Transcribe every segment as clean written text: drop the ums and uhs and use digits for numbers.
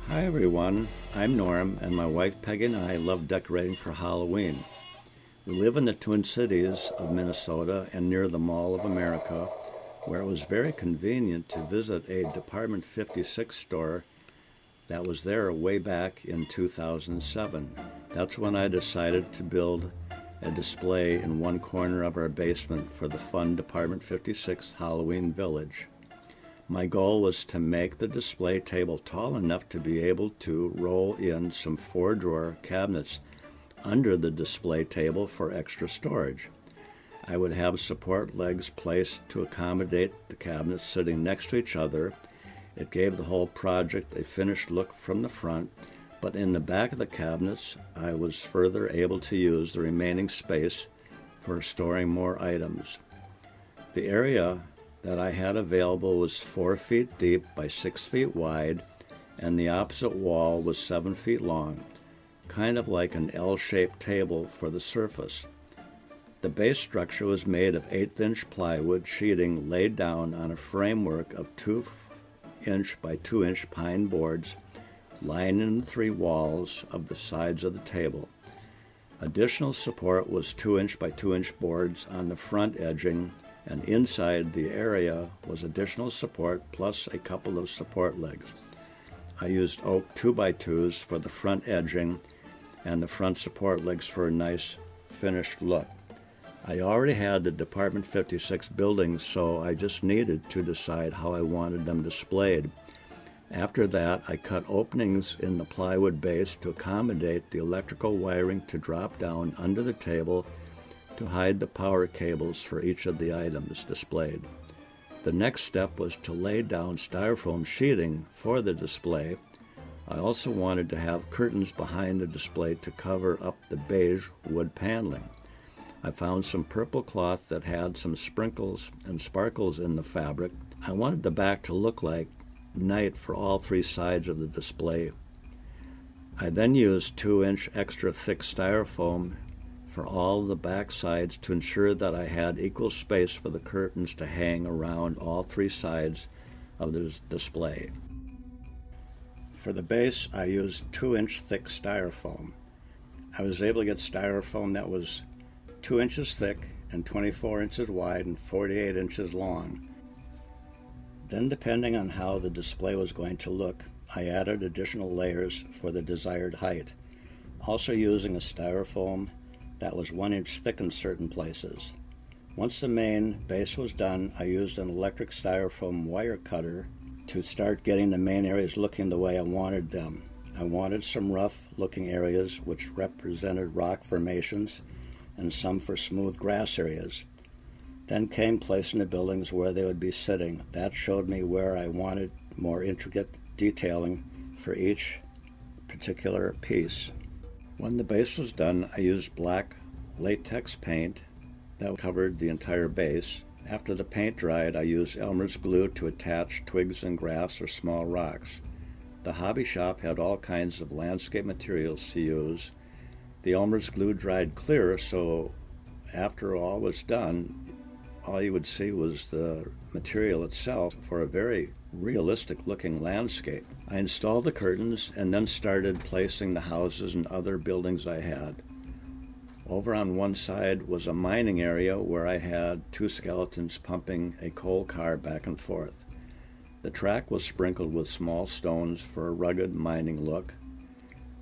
Hi everyone, I'm Norm, and my wife Peggy and I love decorating for Halloween. We live in the Twin Cities of Minnesota and near the Mall of America, where it was very convenient to visit a Department 56 store that was there way back in 2007. That's when I decided to build a display in one corner of our basement for the fun Department 56 Halloween Village. My goal was to make the display table tall enough to be able to roll in some 4-drawer cabinets under the display table for extra storage. I would have support legs placed to accommodate the cabinets sitting next to each other. It gave the whole project a finished look from the front, but in the back of the cabinets, I was further able to use the remaining space for storing more items. The area that I had available was 4 feet deep by 6 feet wide, and the opposite wall was 7 feet long, kind of like an L-shaped table for the surface. The base structure was made of 1/8-inch plywood sheeting laid down on a framework of 2-inch by 2-inch pine boards lining the 3 walls of the sides of the table. Additional support was 2-inch by 2-inch boards on the front edging, and inside the area was additional support plus a couple of support legs. I used oak 2x2s for the front edging and the front support legs for a nice finished look. I already had the Department 56 buildings, so I just needed to decide how I wanted them displayed. After that, I cut openings in the plywood base to accommodate the electrical wiring to drop down under the table to hide the power cables for each of the items displayed. The next step was to lay down styrofoam sheeting for the display. I also wanted to have curtains behind the display to cover up the beige wood paneling. I found some purple cloth that had some sprinkles and sparkles in the fabric. I wanted the back to look like night for all 3 sides of the display. I then used 2-inch extra thick styrofoam for all the back sides to ensure that I had equal space for the curtains to hang around all 3 sides of the display. For the base, I used 2-inch thick styrofoam. I was able to get styrofoam that was 2 inches thick and 24 inches wide and 48 inches long. Then, depending on how the display was going to look, I added additional layers for the desired height, also using a styrofoam that was 1 inch thick in certain places. Once the main base was done, I used an electric styrofoam wire cutter to start getting the main areas looking the way I wanted them. I wanted some rough looking areas which represented rock formations and some for smooth grass areas. Then came placing the buildings where they would be sitting. That showed me where I wanted more intricate detailing for each particular piece. When the base was done, I used black latex paint that covered the entire base. After the paint dried, I used Elmer's glue to attach twigs and grass or small rocks. The hobby shop had all kinds of landscape materials to use. The Elmer's glue dried clear, so after all was done, all you would see was the material itself for a very realistic looking landscape. I installed the curtains and then started placing the houses and other buildings I had. Over on one side was a mining area where I had two skeletons pumping a coal car back and forth. The track was sprinkled with small stones for a rugged mining look.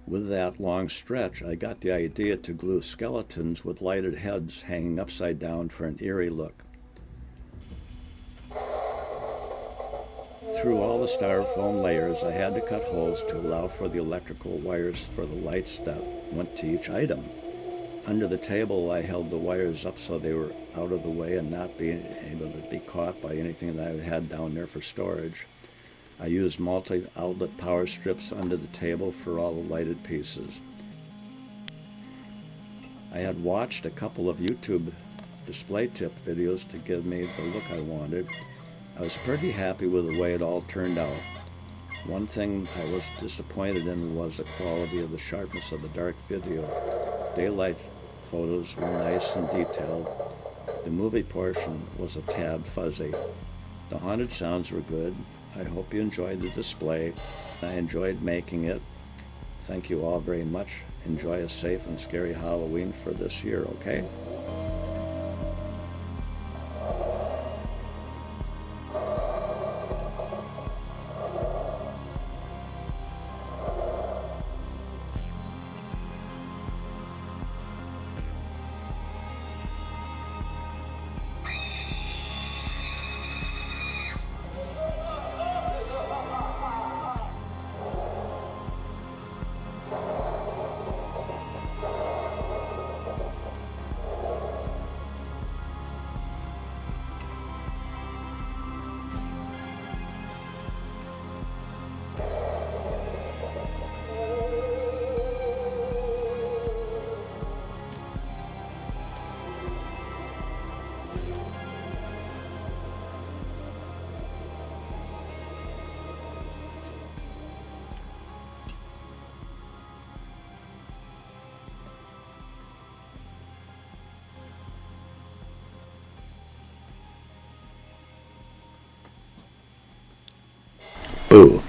With that long stretch, I got the idea to glue skeletons with lighted heads hanging upside down for an eerie look. Through all the styrofoam layers, I had to cut holes to allow for the electrical wires for the lights that went to each item. Under the table, I held the wires up so they were out of the way and not being able to be caught by anything that I had down there for storage. I used multi-outlet power strips under the table for all the lighted pieces. I had watched a couple of YouTube display tip videos to give me the look I wanted. I was pretty happy with the way it all turned out. One thing I was disappointed in was the quality of the sharpness of the dark video. Daylight photos were nice and detailed. The movie portion was a tad fuzzy. The haunted sounds were good. I hope you enjoyed the display. I enjoyed making it. Thank you all very much. Enjoy a safe and scary Halloween for this year, okay? Ooh.